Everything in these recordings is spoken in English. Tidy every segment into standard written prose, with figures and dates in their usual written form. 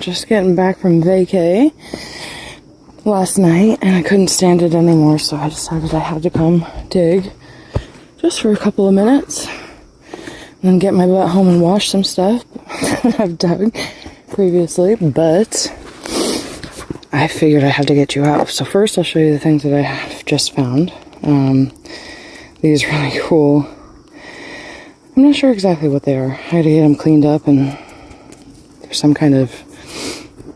just getting back from vacay last night, and I couldn't stand it anymore, so I decided I had to come dig just for a couple of minutes, and then get my butt home and wash some stuff that I've dug previously, but I figured I had to get you out. So first I'll show you the things that I have just found. These really cool. I'm not sure exactly what they are. I had to get them cleaned up, and there's some kind of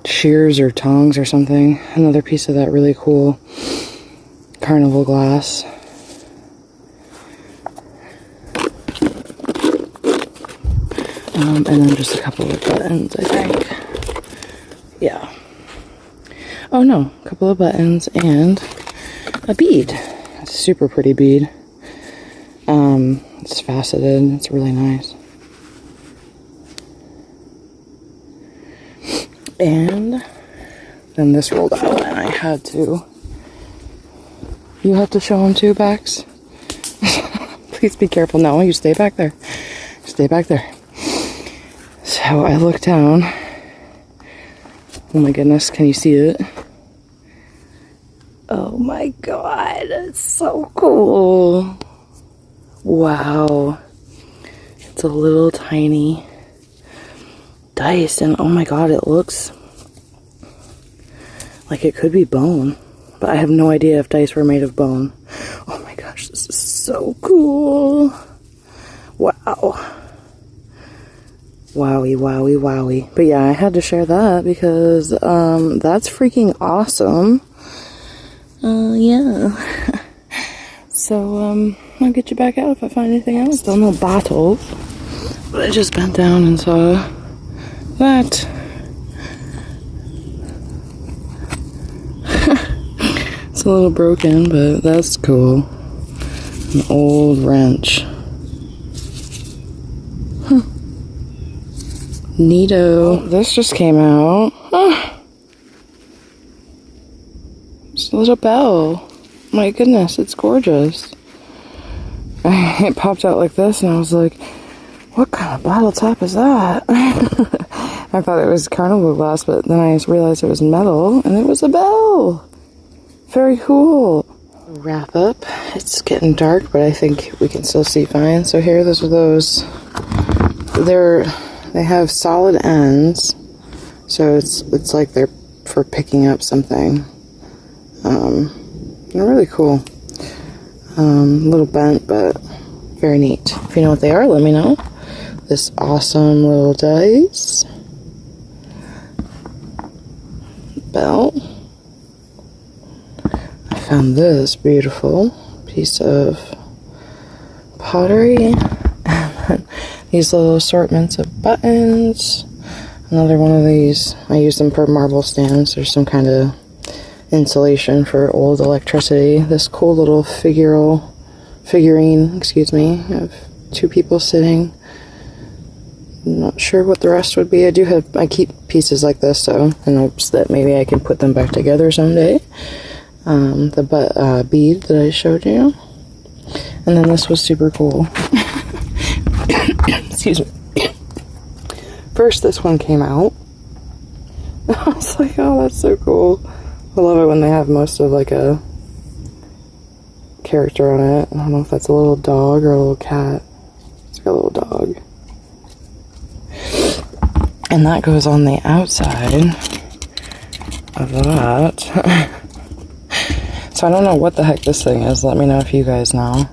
shears or tongs or something. Another piece of that really cool carnival glass. And then just a couple of buttons, I think. Yeah. Oh no, a couple of buttons and a bead. It's a super pretty bead. It's faceted. It's really nice. And then this rolled out, and I had to. You have to show them too, Bax? Please be careful. No, you stay back there. Stay back there. So I look down. Oh my goodness, can you see it? Oh my god, it's so cool. Wow. It's a little tiny dice, and oh my god, it looks like it could be bone, but I have no idea if dice were made of bone. Oh my gosh, this is so cool. Wow. Wowie, wowie, wowie. But yeah, I had to share that because that's freaking awesome. Yeah. So I'll get you back out if I find anything else. Still no bottles, but I just bent down and saw that. It's a little broken, but that's cool. An old wrench. Huh. Neato. Oh, this just came out. Oh. It's a little bell. My goodness, it's gorgeous. It popped out like this, and I was like, what kind of bottle top is that? I thought it was carnival glass, but then I realized it was metal, and it was a bell. Very cool. Wrap up. It's getting dark, but I think we can still see fine. So here, those are those. They have solid ends, so it's like they're for picking up something. They're really cool. A little bent, but very neat. If you know what they are, let me know. This awesome little dice. Bell. I found this beautiful piece of pottery. And then these little assortments of buttons. Another one of these. I use them for marble stands. There's some kind of insulation for old electricity. This cool little figurine, excuse me, of two people sitting. I'm not sure what the rest would be. I keep pieces like this, so in hopes that maybe I can put them back together someday. The bead that I showed you. And then this was super cool. Excuse me. First, this one came out. I was like, oh, that's so cool. I love it when they have most of like a character on it. I don't know if that's a little dog or a little cat. It's got a little dog. And that goes on the outside of that. So I don't know what the heck this thing is. Let me know if you guys know.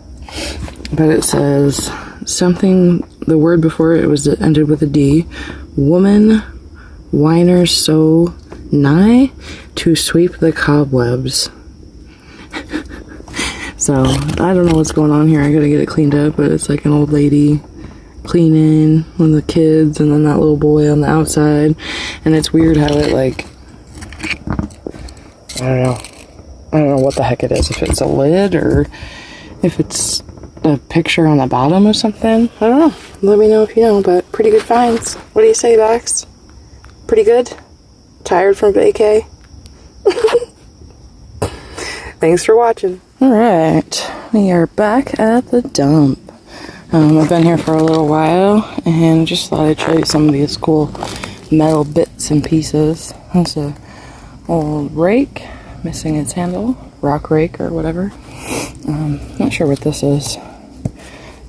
But it says something, the word before it ended with a D. Woman, whiner so nigh to sweep the cobwebs. So I don't know what's going on here. I gotta get it cleaned up, but it's like an old lady cleaning with the kids, and then that little boy on the outside. And it's weird how it like, I don't know what the heck it is. If it's a lid or if it's a picture on the bottom of something. I don't know. Let me know if you know, but pretty good finds. What do you say, Bax? Pretty good? Tired from vacay? Thanks for watching. Alright, we are back at the dump. I've been here for a little while, and just thought I'd show you some of these cool metal bits and pieces. That's a old rake, missing its handle, rock rake or whatever. Not sure what this is,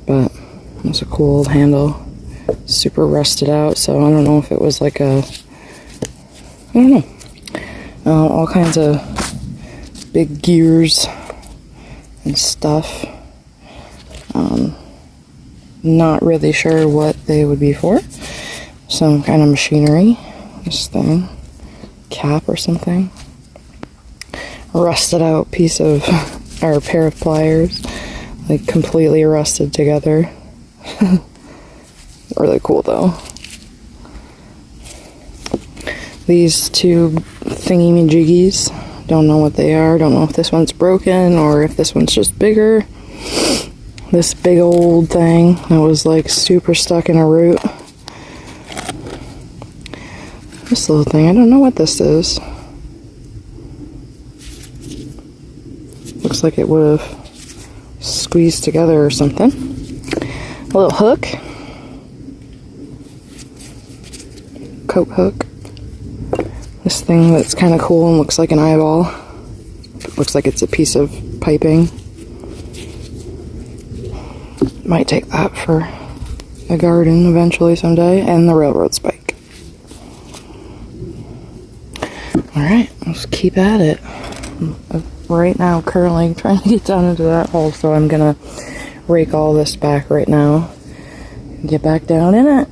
but it's a cool old handle. Super rusted out, so I don't know if it was like a, I don't know. All kinds of big gears and stuff. Not really sure what they would be for. Some kind of machinery. This thing. Cap or something. Rusted out piece of, or pair of pliers. Like completely rusted together. Really cool though. These two thingy-majiggies, don't know what they are. Don't know if this one's broken or if this one's just bigger. This big old thing that was like super stuck in a root. This little thing, I don't know what this is. Looks like it would have squeezed together or something. A little hook. Coat hook. This thing that's kind of cool and looks like an eyeball. Looks like it's a piece of piping. Might take that for a garden eventually someday. And the railroad spike. Alright, let's keep at it. Right now, currently trying to get down into that hole, so I'm gonna rake all this back right now. Get back down in it.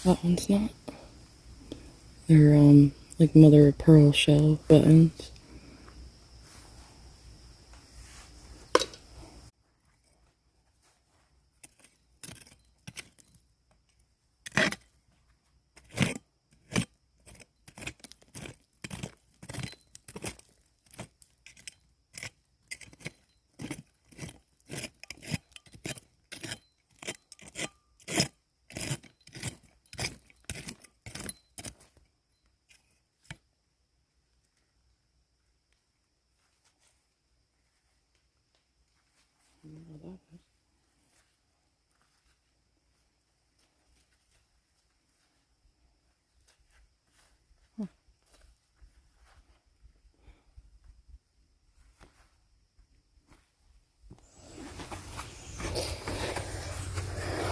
That one's not. They're like mother of pearl shell buttons.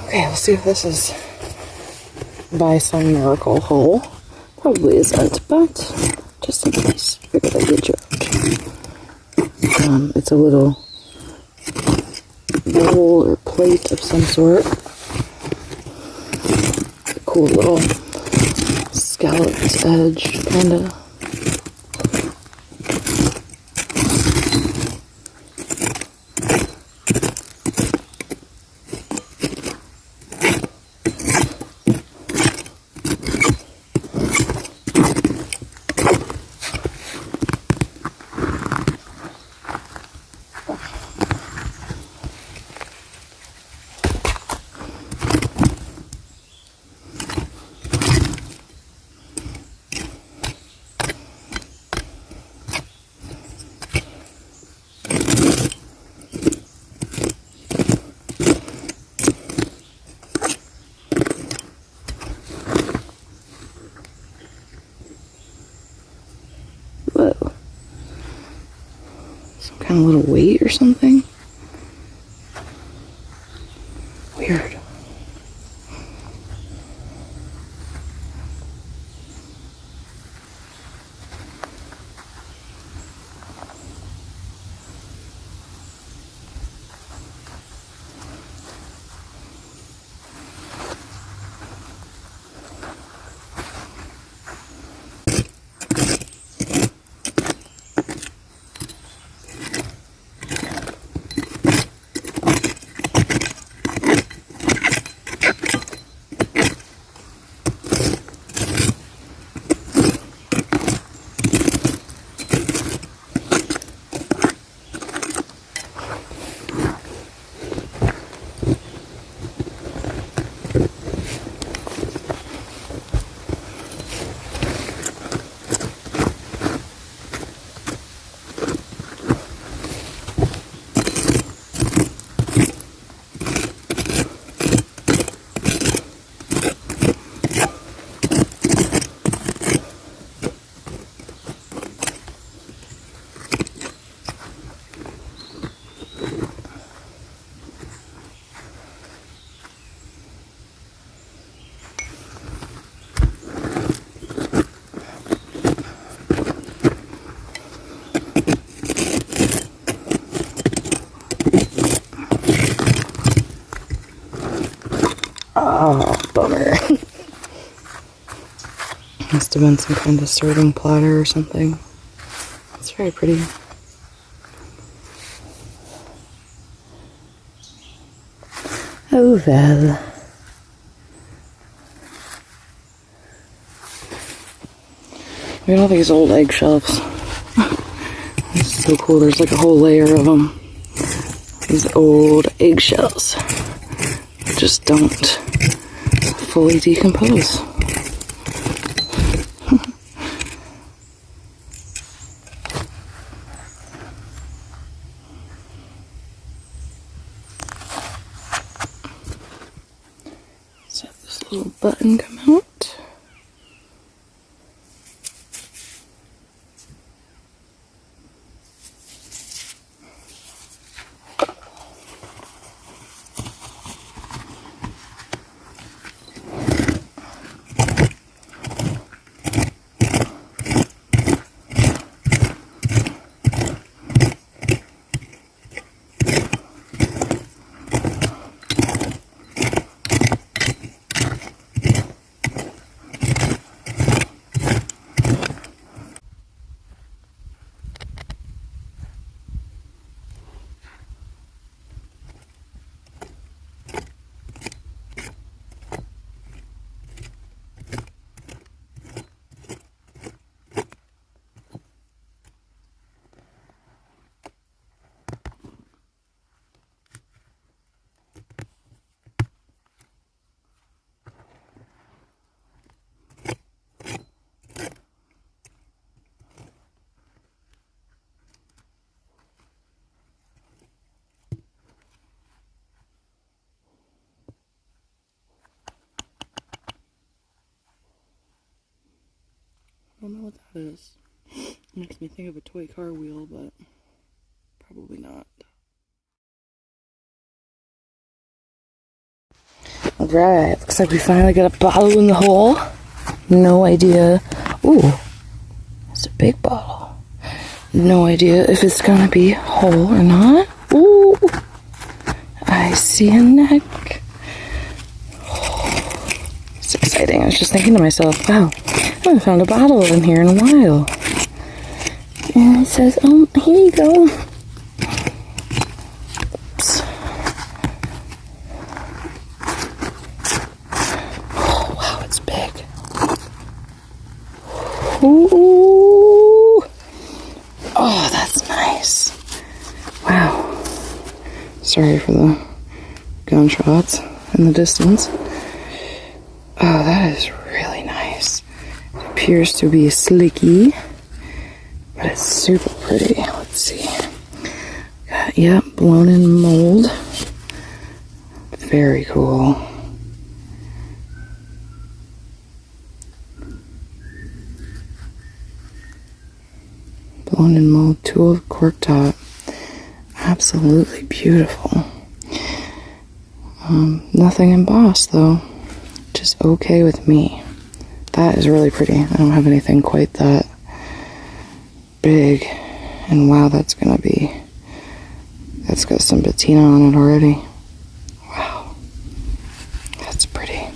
Okay, we'll see if this is by some miracle hole. Probably isn't, but just in case, figured I'd get you out. It's a little bowl or plate of some sort. A cool little scalloped edge, kinda. kind of little weight or something. Weird. Oh, bummer. Must have been some kind of sorting platter or something. It's very pretty. Oh well. Look at all these old eggshells. It's so cool. There's like a whole layer of them. These old eggshells just don't fully decompose. So this little button come out. I don't know what that is. It makes me think of a toy car wheel, but probably not. Alright, looks like we finally got a bottle in the hole. No idea. Ooh, it's a big bottle. No idea if it's gonna be whole or not. Ooh, I see a neck. Oh, it's exciting. I was just thinking to myself, wow, I haven't found a bottle in here in a while. And it says, oh, here you go. Oops. Oh, wow, it's big. Ooh. Oh, that's nice. Wow. Sorry for the gunshots in the distance. Oh, that is really nice. It appears to be slicky, but it's super pretty. Let's see. Got, yep, blown in mold. Very cool. Blown in mold, tool cork top. Absolutely beautiful. Nothing embossed though. Just okay with me. That is really pretty. I don't have anything quite that big. And wow, that's got some patina on it already. Wow. That's pretty.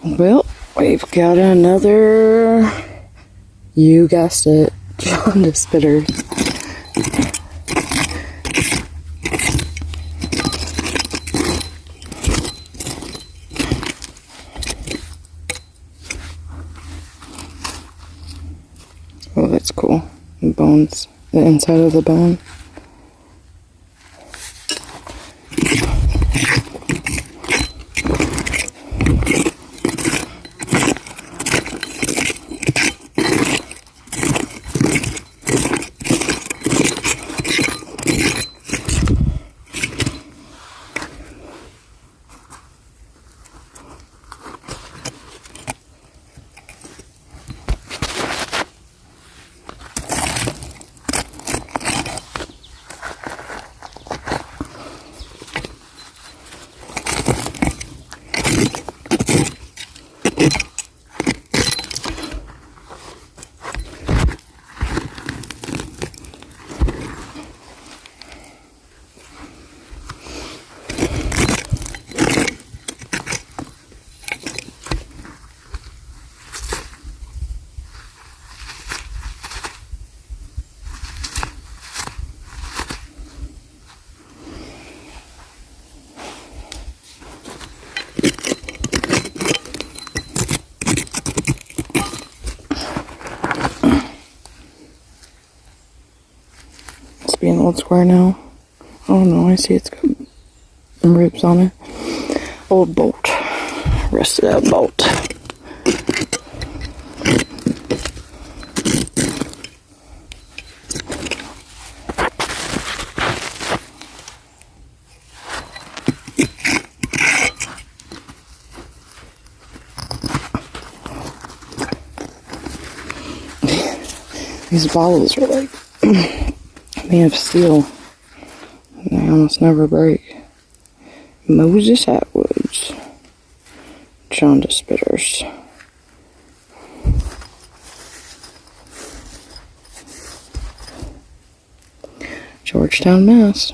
Well, we've got another, you guessed it, jaundice bitter. Oh, that's cool. The bones, the inside of the bone. Be an old square now. Oh no, I see it's got ribs on it. Old bolt. Rusted out bolt. These bottles are like made of steel. They almost never break. Moses Atwood's jaundice bitters. Georgetown, Mass.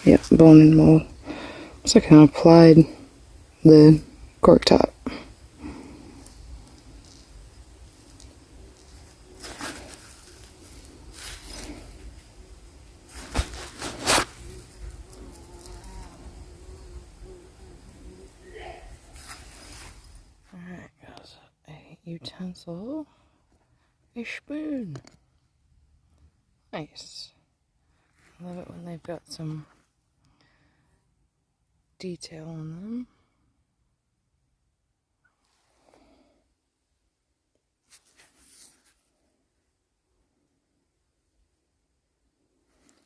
Yep, bone and mold. Looks like I applied the cork top. Alright, goes a utensil, a spoon. Nice. I love it when they've got some detail on them.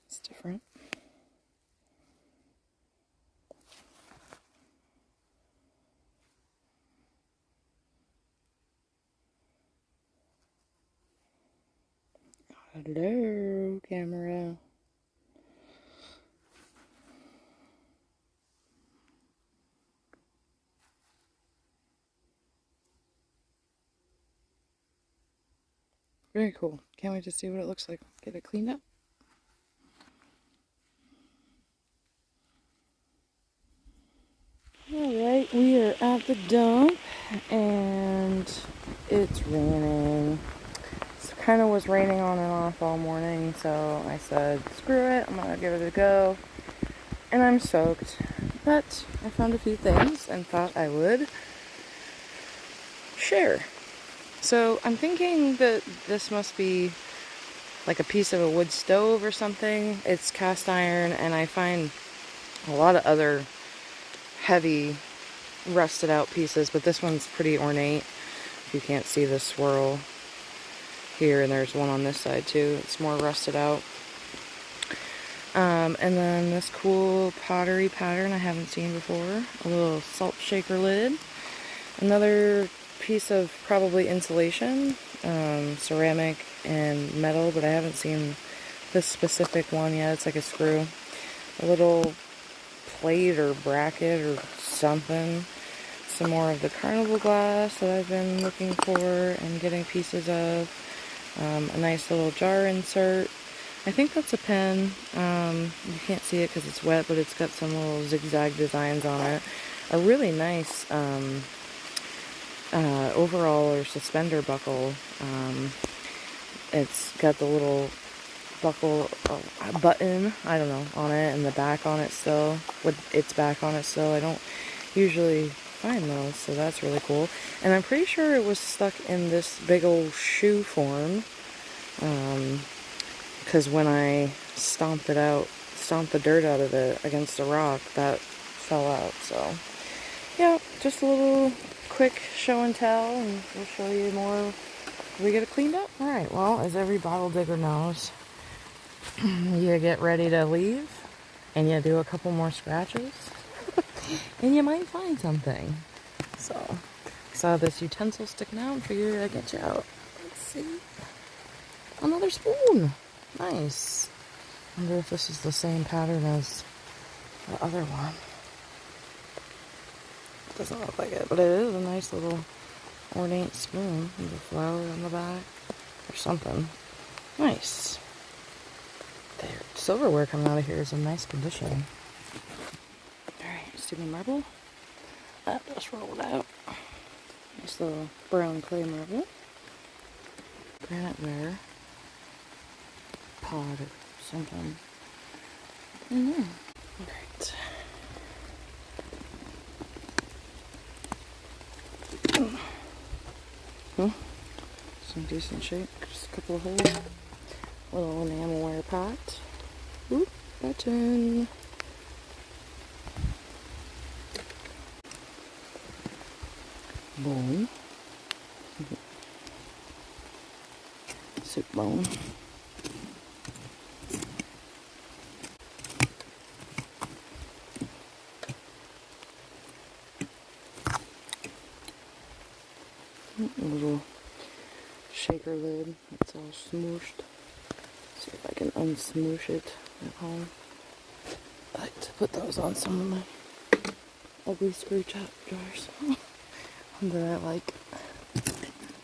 It's different. Hello, camera. Very cool. Can't wait to see what it looks like. Get it cleaned up. Alright, we are at the dump and it's raining. It kind of was raining on and off all morning, so I said, screw it, I'm gonna give it a go. And I'm soaked, but I found a few things and thought I would share. So I'm thinking that this must be like a piece of a wood stove or something. It's cast iron, and I find a lot of other heavy rusted out pieces, but this one's pretty ornate. If you can't see the swirl, here, and there's one on this side too. It's more rusted out. And then this cool pottery pattern I haven't seen before. A little salt shaker lid. Another piece of probably insulation, ceramic and metal, but I haven't seen this specific one yet. It's like a screw. A little plate or bracket or something. Some more of the carnival glass that I've been looking for and getting pieces of. A nice little jar insert. I think that's a pen. You can't see it because it's wet, but it's got some little zigzag designs on it. A really nice overall or suspender buckle. It's got the little buckle button, I don't know, on it, and the back on it still, with its back on it still. I don't usually find those, so that's really cool. And I'm pretty sure it was stuck in this big old shoe form, because when I stomped the dirt out of it against a rock, that fell out. So yeah, just a little quick show and tell, and we'll show you more when we get it cleaned up. Alright, well, as every bottle digger knows, you get ready to leave and you do a couple more scratches and you might find something. So I saw this utensil sticking out and figured I'd get you out. Let's see. Another spoon. Nice. Wonder if this is the same pattern as the other one. Doesn't look like it, but it is a nice little ornate spoon with a flower on the back or something. Nice. The silverware coming out of here is in nice condition. Alright, stupid marble. That just rolled out. Nice little brown clay marble. Granite ware. Pod or something. Alright. Some decent shape. Just a couple of holes. Little enamelware pot. Oop, button. Bone. Soup bone. A little shaker lid. It's all smooshed. See if I can unsmoosh it at home. I like to put those on some of my ugly screw top jars that I like,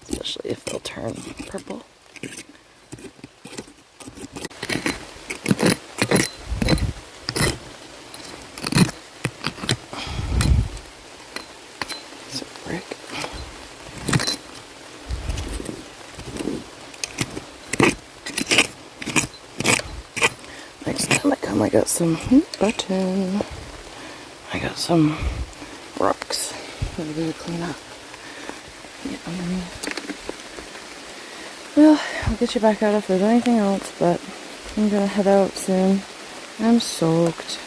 especially if they'll turn purple. It's a brick. Next time I come, I got some button. I got some rocks that I'm gonna clean up. Get underneath. Well, I'll get you back out if there's anything else, but I'm gonna head out soon. I'm soaked.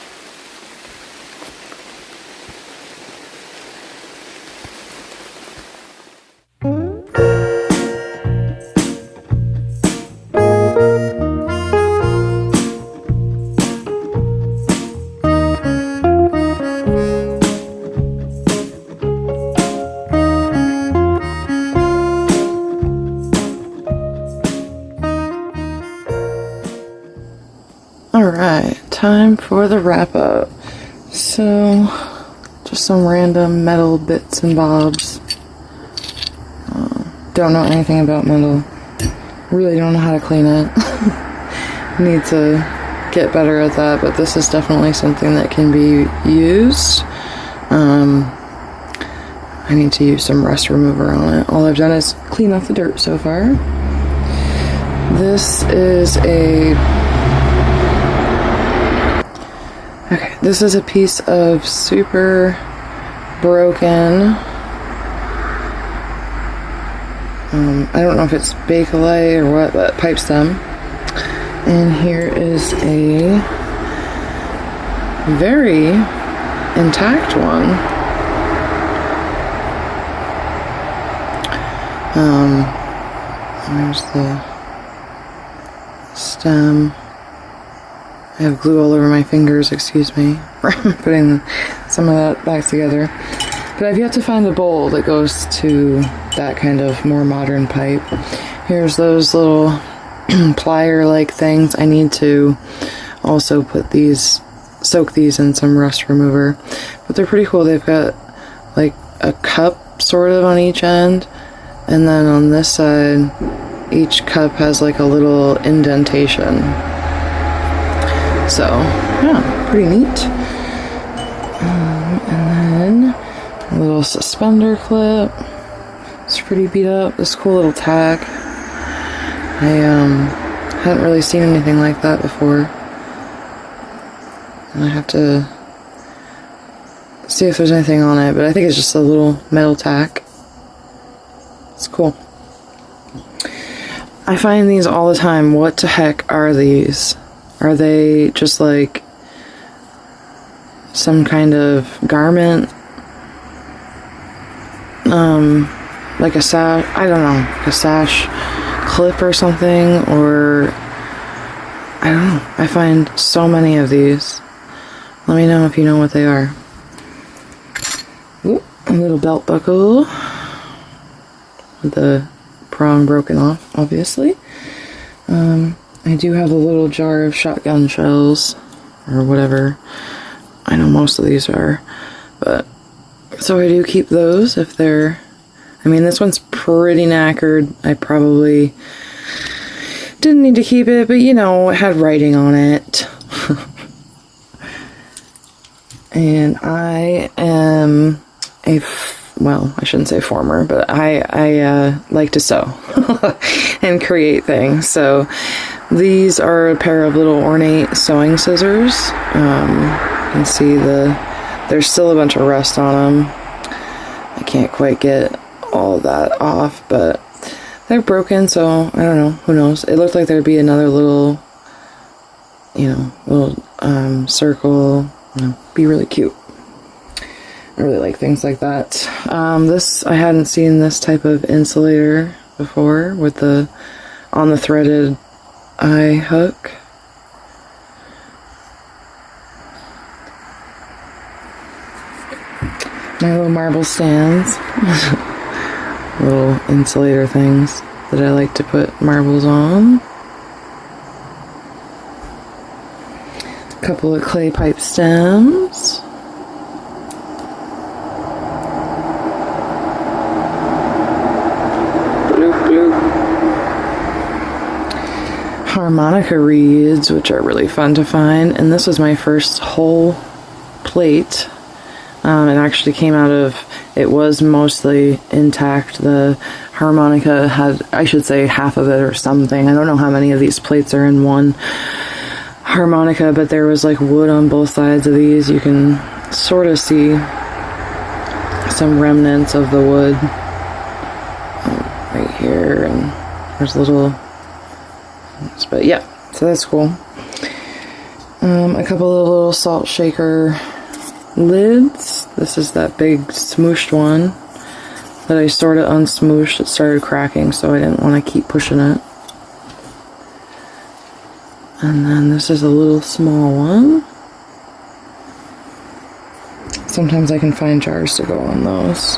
Alright, time for the wrap up. So, just some random metal bits and bobs. Don't know anything about metal. Really don't know how to clean it. Need to get better at that, but this is definitely something that can be used. I need to use some rust remover on it. All I've done is clean off the dirt so far. This is this is a piece of super broken, I don't know if it's bakelite or what, but pipe stem. And here is a very intact one. There's the stem. I have glue all over my fingers, excuse me, for putting some of that back together. But I've yet to find a bowl that goes to that kind of more modern pipe. Here's those little plier-like things. I need to also soak these in some rust remover. But they're pretty cool. They've got like a cup sort of on each end. And then on this side, each cup has like a little indentation. So, yeah, pretty neat. And then a little suspender clip. It's pretty beat up. This cool little tack. I hadn't really seen anything like that before. And I have to see if there's anything on it, but I think it's just a little metal tack. It's cool. I find these all the time. What the heck are these? Are they just like some kind of garment? Like a sash, I don't know, a sash clip or something, or I don't know. I find so many of these. Let me know if you know what they are. Ooh, a little belt buckle with the prong broken off, obviously. I do have a little jar of shotgun shells, or whatever. I know most of these are, but so I do keep those if they're, I mean, this one's pretty knackered. I probably didn't need to keep it, but you know, it had writing on it. And I am well, I shouldn't say former, but I like to sew and create things. So these are a pair of little ornate sewing scissors. You can see there's still a bunch of rust on them. I can't quite get all of that off, but they're broken, so I don't know, who knows. It looked like there'd be another little, little circle, be really cute. I really like things like that. I hadn't seen this type of insulator before with on the threaded eye hook. My little marble stands. Little insulator things that I like to put marbles on. A couple of clay pipe stems. Harmonica reeds, which are really fun to find, and this was my first whole plate. It actually came out of, it was mostly intact. The harmonica had, I should say, half of it or something. I don't know how many of these plates are in one harmonica, but there was like wood on both sides of these. You can sort of see some remnants of the wood right here, and there's little, but yeah, so that's cool. A couple of little salt shaker lids. This is that big smooshed one that I sort of unsmooshed. It started cracking, so I didn't want to keep pushing it. And then this is a little small one. Sometimes I can find jars to go on those.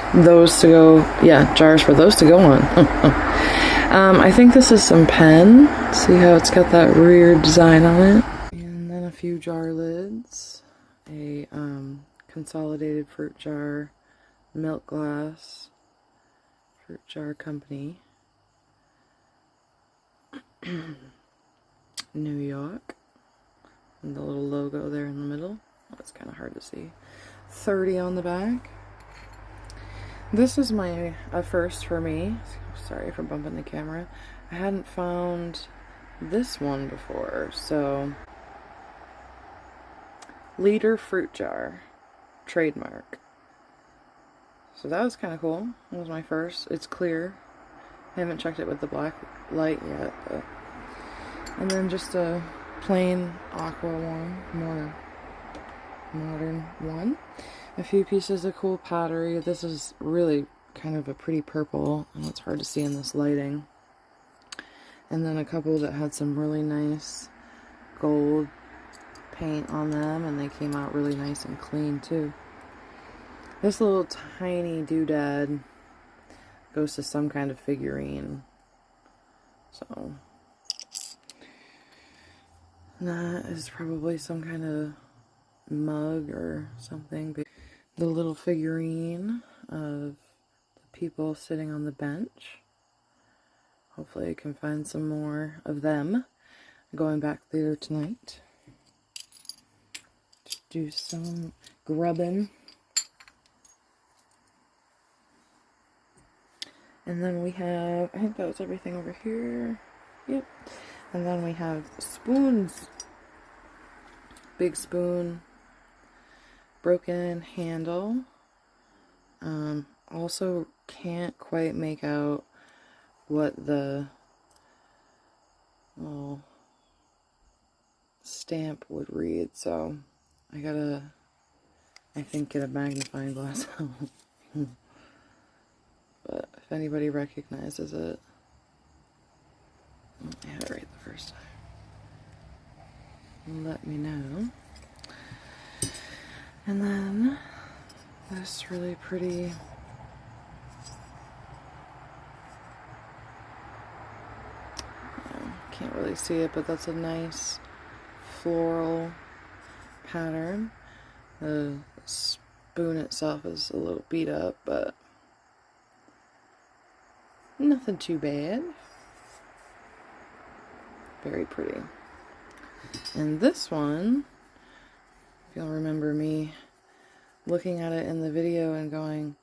Jars for those to go on. I think this is some pen. See how it's got that weird design on it? And then a few jar lids. A consolidated fruit jar, milk glass, fruit jar company, New York, and the little logo there in the middle. Oh, it's kind of hard to see. 30 on the back. This is a first for me. Sorry for bumping the camera. I hadn't found this one before, so liter fruit jar, trademark. So that was kind of cool. That was my first. It's clear. I haven't checked it with the black light yet, but. And then just a plain aqua one, more modern one. A few pieces of cool pottery. This is really kind of a pretty purple, and it's hard to see in this lighting. and then a couple that had some really nice gold paint on them, and they came out really nice and clean too. This little tiny doodad goes to some kind of figurine. So that is probably some kind of mug or something. The little figurine of the people sitting on the bench. Hopefully I can find some more of them. Going back later tonight to do some grubbing. And then we have, I think that was everything over here. Yep. And then we have spoons. Big spoon. Broken handle. Also can't quite make out what the little stamp would read, so I gotta, I think, get a magnifying glass out. But if anybody recognizes it, I had it right the first time, let me know. And then this really pretty can't really see it, but that's a nice floral pattern. The spoon itself is a little beat up, but nothing too bad. Very pretty. And this one, if you'll remember me looking at it in the video and going,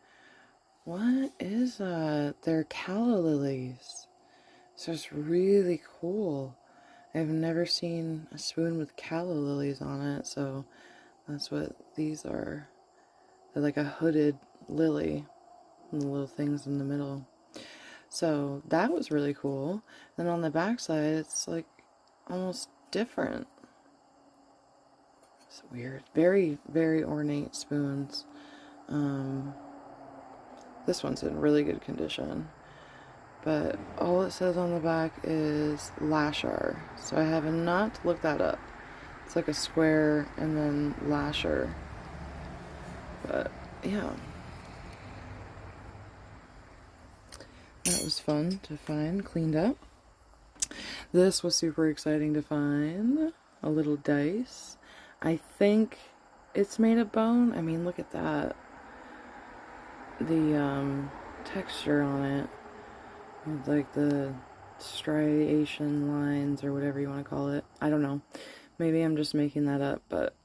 what is that? They're calla lilies. So it's really cool. I've never seen a spoon with calla lilies on it, so that's what these are. They're like a hooded lily, and the little things in the middle. So that was really cool. And on the back side, it's like almost different. It's weird. Very, very ornate spoons. This one's in really good condition. But all it says on the back is lasher. So I have not looked that up. It's like a square and then lasher. But yeah. That was fun to find, cleaned up. This was super exciting to find. A little dice. I think it's made of bone. I mean, look at that. The texture on it. With like the striation lines or whatever you want to call it. I don't know. Maybe I'm just making that up, but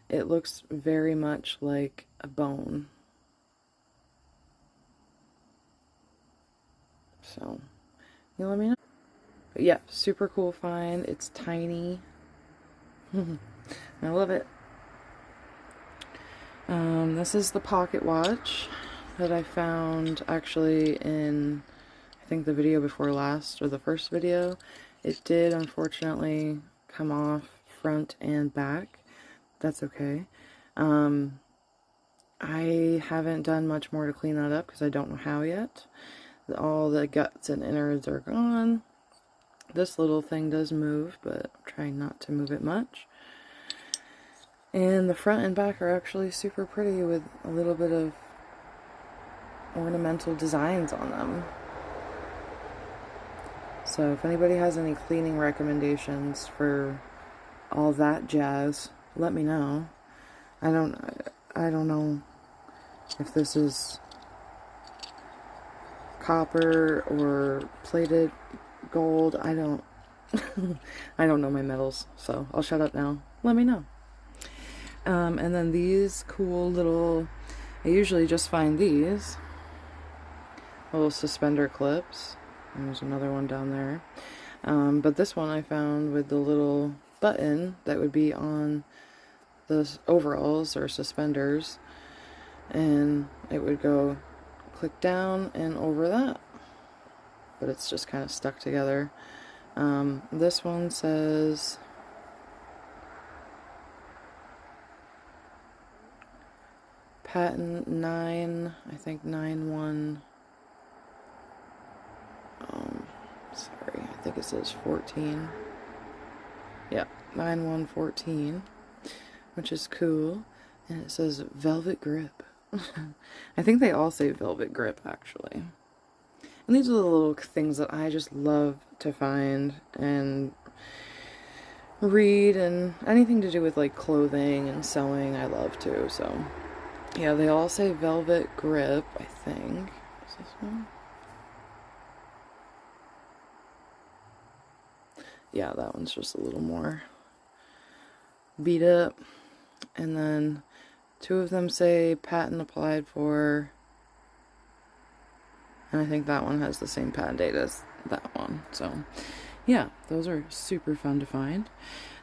it looks very much like a bone. So, you let me know. But yeah, super cool find. It's tiny. I love it. This is the pocket watch that I found actually in, I think, the video before last, or the first video. It did unfortunately come off front and back. That's okay. I haven't done much more to clean that up because I don't know how yet. All the guts and innards are gone. This little thing does move, but I'm trying not to move it much. And the front and back are actually super pretty with a little bit of ornamental designs on them. So if anybody has any cleaning recommendations for all that jazz, let me know. I don't know if this is copper or plated gold. I don't I don't know my metals, so I'll shut up now. Let me know. And then these cool little, I usually just find these little suspender clips. And there's another one down there. But this one I found with the little button that would be on the overalls or suspenders, and it would go click down and over that, but it's just kind of stuck together. This one says patent 9, I think 9-1, sorry, I think it's says 14. Yeah, 9/1/14, which is cool. And it says velvet grip. I think they all say velvet grip, actually. And these are the little things that I just love to find and read, and anything to do with like clothing and sewing I love too. So yeah, they all say velvet grip, I think. Is this one? Yeah, that one's just a little more beat up. And then 2 of them say patent applied for, and I think that one has the same patent date as that one. So yeah, those are super fun to find.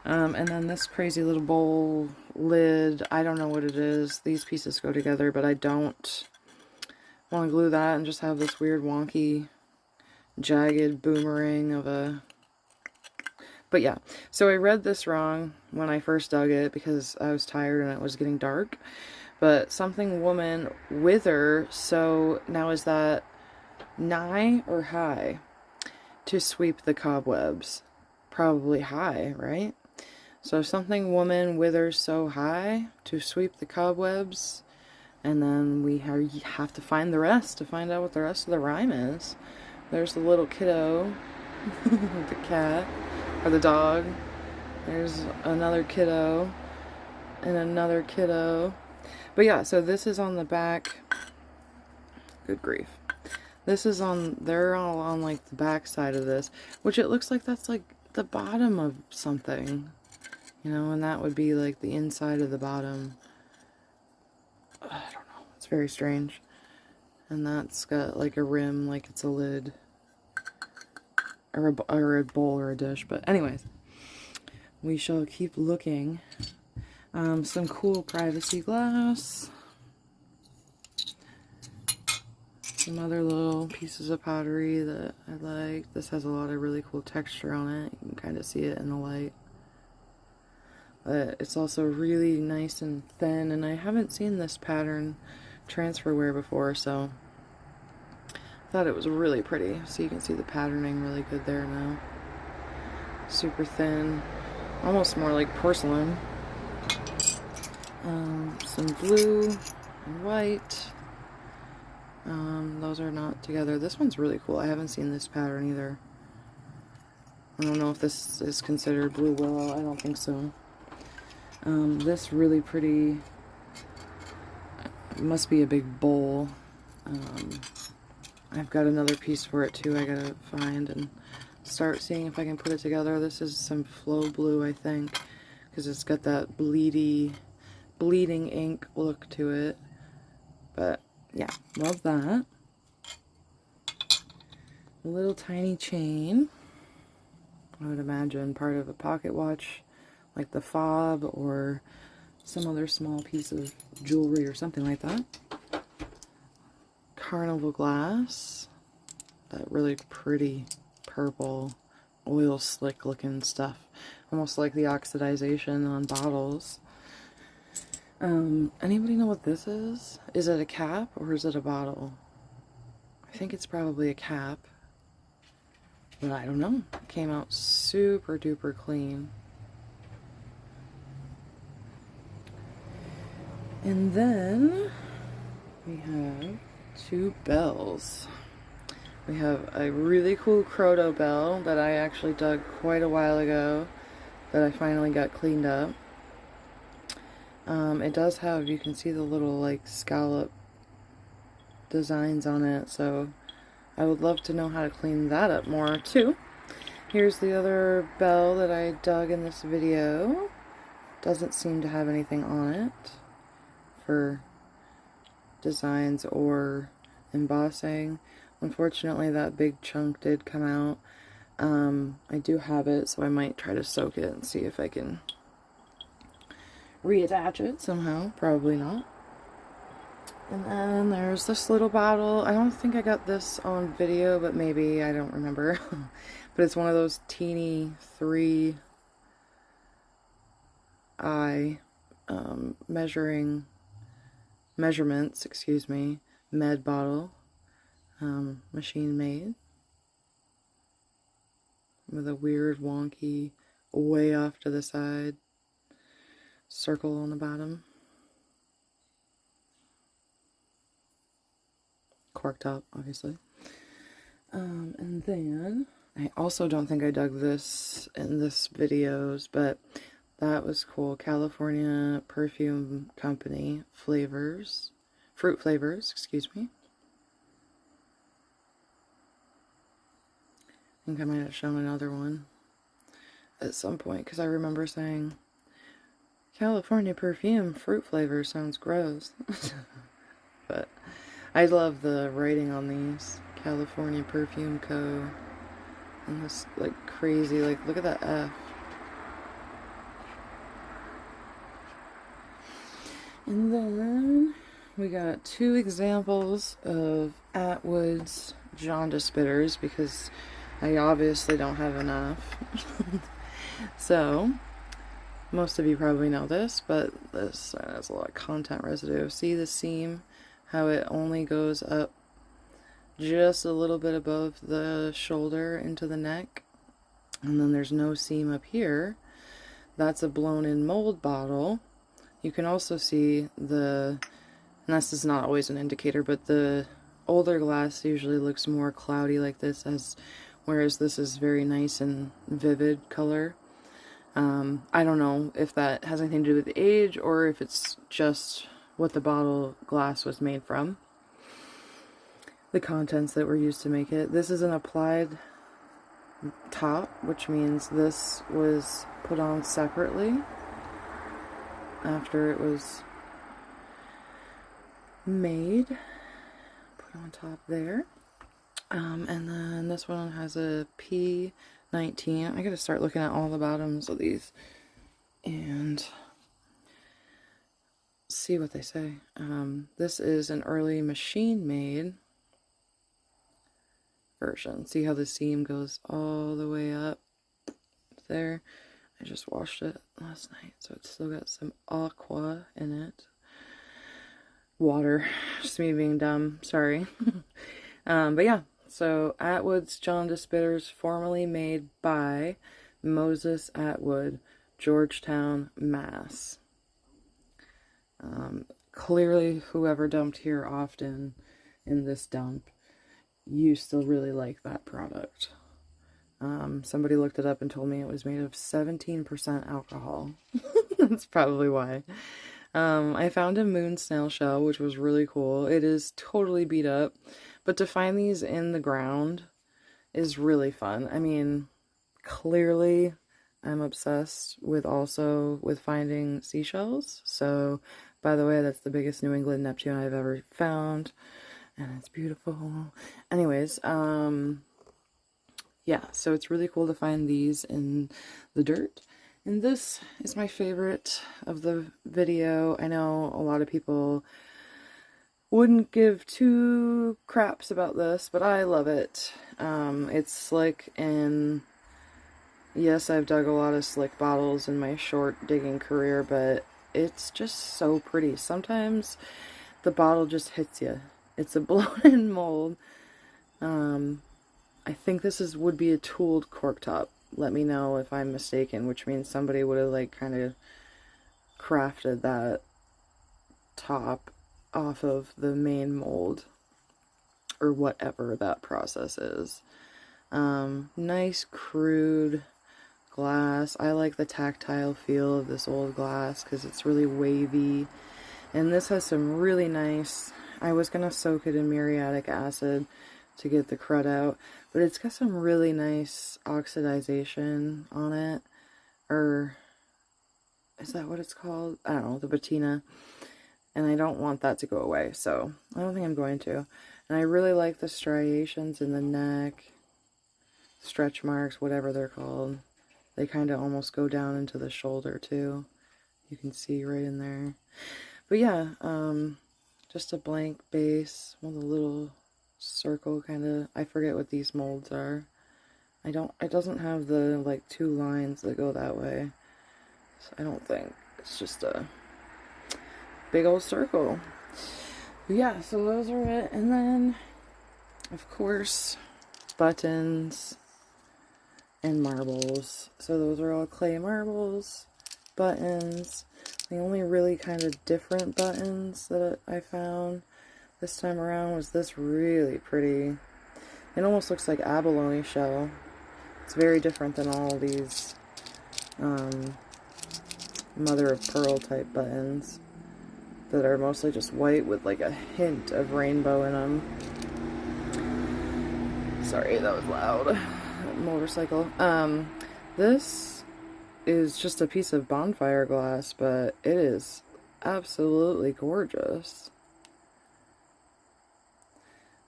And then this crazy little bowl lid, I don't know what it is. These pieces go together, but I don't want to glue that and just have this weird wonky jagged boomerang of a... But yeah, so I read this wrong when I first dug it because I was tired and it was getting dark. But something woman wither, so now is that nigh or high to sweep the cobwebs? Probably high, right? So something woman withers so high to sweep the cobwebs, and then we have to find the rest to find out what the rest of the rhyme is. There's the little kiddo, the cat, or the dog. There's another kiddo, and another kiddo. But yeah, so this is on the back. Good grief. This is on, they're all on like the back side of this, which it looks like that's like the bottom of something. You know, and that would be like the inside of the bottom. I don't know. It's very strange. And that's got like a rim, like it's a lid. Or a bowl or a dish. But anyways, we shall keep looking. Some cool privacy glass. Some other little pieces of pottery that I like. This has a lot of really cool texture on it. You can kind of see it in the light. It's also really nice and thin, and I haven't seen this pattern transferware before, so I thought it was really pretty. So you can see the patterning really good there now. Super thin, almost more like porcelain. Some blue and white. Those are not together. This one's really cool. I haven't seen this pattern either. I don't know if this is considered blue willow. I don't think so. This really pretty, must be a big bowl. I've got another piece for it too I gotta find and start seeing if I can put it together. This is some flow blue, I think, because it's got that bleeding ink look to it. But yeah, love that. A little tiny chain. I would imagine part of a pocket watch, like the fob or some other small piece of jewelry or something like that. Carnival glass. That really pretty purple oil slick looking stuff. Almost like the oxidization on bottles. Anybody know what this is? Is it a cap or is it a bottle? I think it's probably a cap. But I don't know. It came out super duper clean. And then we have 2 bells. We have a really cool Croto bell that I actually dug quite a while ago that I finally got cleaned up. It does have, you can see the little like scallop designs on it, so I would love to know how to clean that up more too. Here's the other bell that I dug in this video. Doesn't seem to have anything on it for designs or embossing. Unfortunately, that big chunk did come out. I do have it, so I might try to soak it and see if I can reattach it somehow. Probably not. And then there's this little bottle. I don't think I got this on video, but maybe, I don't remember. But it's one of those teeny 3-eye measurements, excuse me, med bottle, machine made. with a weird wonky way off to the side circle on the bottom. Cork top, obviously. And then I also don't think I dug this in this videos, but that was cool. California Perfume Company flavors, fruit flavors, excuse me. I think I might have shown another one at some point, because I remember saying, California perfume, fruit flavor sounds gross. But I love the writing on these. California Perfume Co. And this, like, crazy, like, look at that F. And then we got 2 examples of Atwood's jaundice bitters, because I obviously don't have enough. So, most of you probably know this, but this has a lot of content residue. See the seam? How it only goes up just a little bit above the shoulder into the neck, and then there's no seam up here. That's a blown-in mold bottle. You can also see the, and this is not always an indicator, but the older glass usually looks more cloudy like this, whereas this is very nice and vivid color. I don't know if that has anything to do with the age or if it's just what the bottle glass was made from. The contents that were used to make it. This is an applied top, which means this was put on separately after it was made. Put on top there. And then this one has a P19. I gotta start looking at all the bottoms of these and see what they say. This is an early machine-made version. See how the seam goes all the way up there? I just washed it last night, so it's still got some aqua in it. Water. Just me being dumb. Sorry. But yeah. So, Atwood's Jaundice Bitters, formerly made by Moses Atwood, Georgetown, Mass. Clearly, whoever dumped here often in this dump used to really like that product. Somebody looked it up and told me it was made of 17% alcohol. That's probably why. I found a moon snail shell, which was really cool. It is totally beat up. But to find these in the ground is really fun. I mean, clearly I'm obsessed with finding seashells. So, by the way, that's the biggest New England Neptune I've ever found. And it's beautiful. Anyways, yeah, so it's really cool to find these in the dirt. And this is my favorite of the video. I know a lot of people wouldn't give 2 craps about this, but I love it. It's slick, and yes, I've dug a lot of slick bottles in my short digging career, but it's just so pretty. Sometimes the bottle just hits you. It's a blown-in mold. I think this would be a tooled cork top. Let me know if I'm mistaken, which means somebody would have like kind of crafted that top off of the main mold or whatever that process is. Nice crude glass. I like the tactile feel of this old glass because it's really wavy, and this has some really nice, I was gonna soak it in muriatic acid to get the crud out, but it's got some really nice oxidization on it, or is that what it's called? I don't know, the patina. And I don't want that to go away, so I don't think I'm going to. And I really like the striations in the neck, stretch marks, whatever they're called. They kind of almost go down into the shoulder too. You can see right in there. But yeah, just a blank base with a little circle kind of, I forget what these molds are. It doesn't have the like 2 lines that go that way. So I don't think, it's just a big old circle. Yeah, so those are it. And then, of course, buttons and marbles. So those are all clay marbles, buttons. The only really kind of different buttons that I found this time around was this really pretty. It almost looks like abalone shell. It's very different than all these mother of pearl type buttons that are mostly just white with like a hint of rainbow in them. Sorry, that was loud. Motorcycle. This is just a piece of bonfire glass, but it is absolutely gorgeous.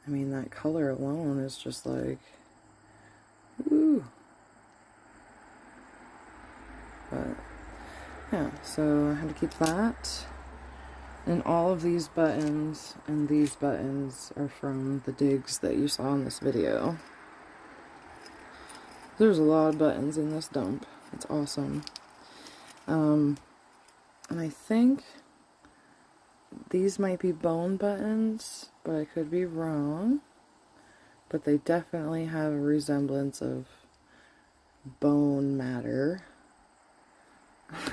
I mean, that color alone is just like, woo. But yeah, so I had to keep that. And all of these buttons and these buttons are from the digs that you saw in this video. There's a lot of buttons in this dump. It's awesome. And I think these might be bone buttons, but I could be wrong. But they definitely have a resemblance of bone matter.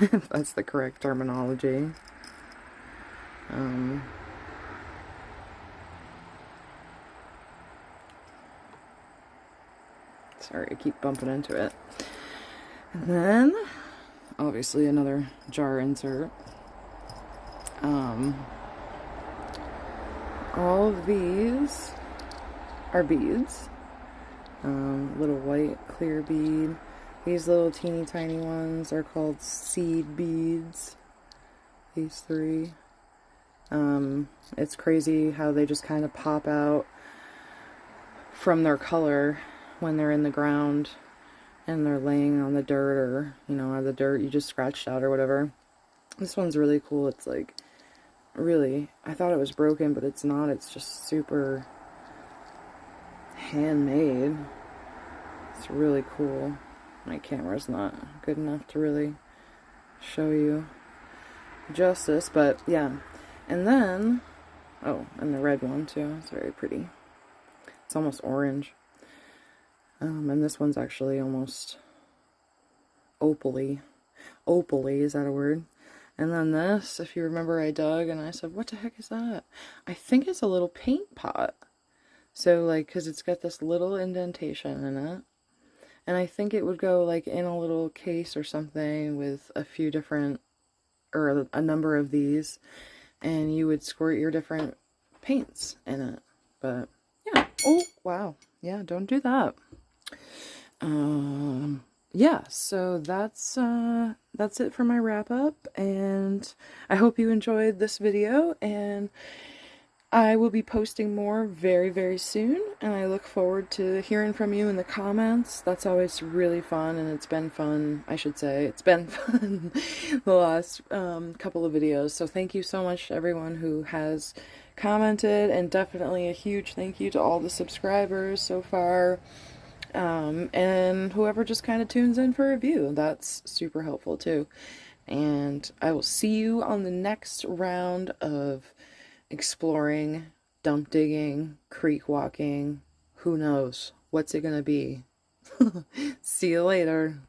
If that's the correct terminology. Sorry, I keep bumping into it. And then, obviously, another jar insert. All of these are beads. Little white clear bead. These little teeny tiny ones are called seed beads. These three. It's crazy how they just kind of pop out from their color when they're in the ground and they're laying on the dirt, or, you know, on the dirt you just scratched out or whatever. This one's really cool. It's like, really, I thought it was broken, but it's not. It's just super handmade. It's really cool. My camera's not good enough to really show you justice, but yeah. And then, oh, and the red one too. It's very pretty. It's almost orange. And this one's actually almost opally. Opally, is that a word? And then this, if you remember, I dug and I said, what the heck is that? I think it's a little paint pot. So, like, because it's got this little indentation in it. And I think it would go, like, in a little case or something with a few different, or a number of these. And you would squirt your different paints in it. But, yeah. Oh, wow. Yeah, don't do that. Yeah, so that's it for my wrap up, and I hope you enjoyed this video, and I will be posting more very, very soon, and I look forward to hearing from you in the comments. That's always really fun, and it's been fun, I should say. It's been fun the last couple of videos, so thank you so much to everyone who has commented, and definitely a huge thank you to all the subscribers so far. And whoever just kind of tunes in for a review, that's super helpful too. And I will see you on the next round of exploring, dump digging, creek walking. Who knows? What's it gonna be? See you later.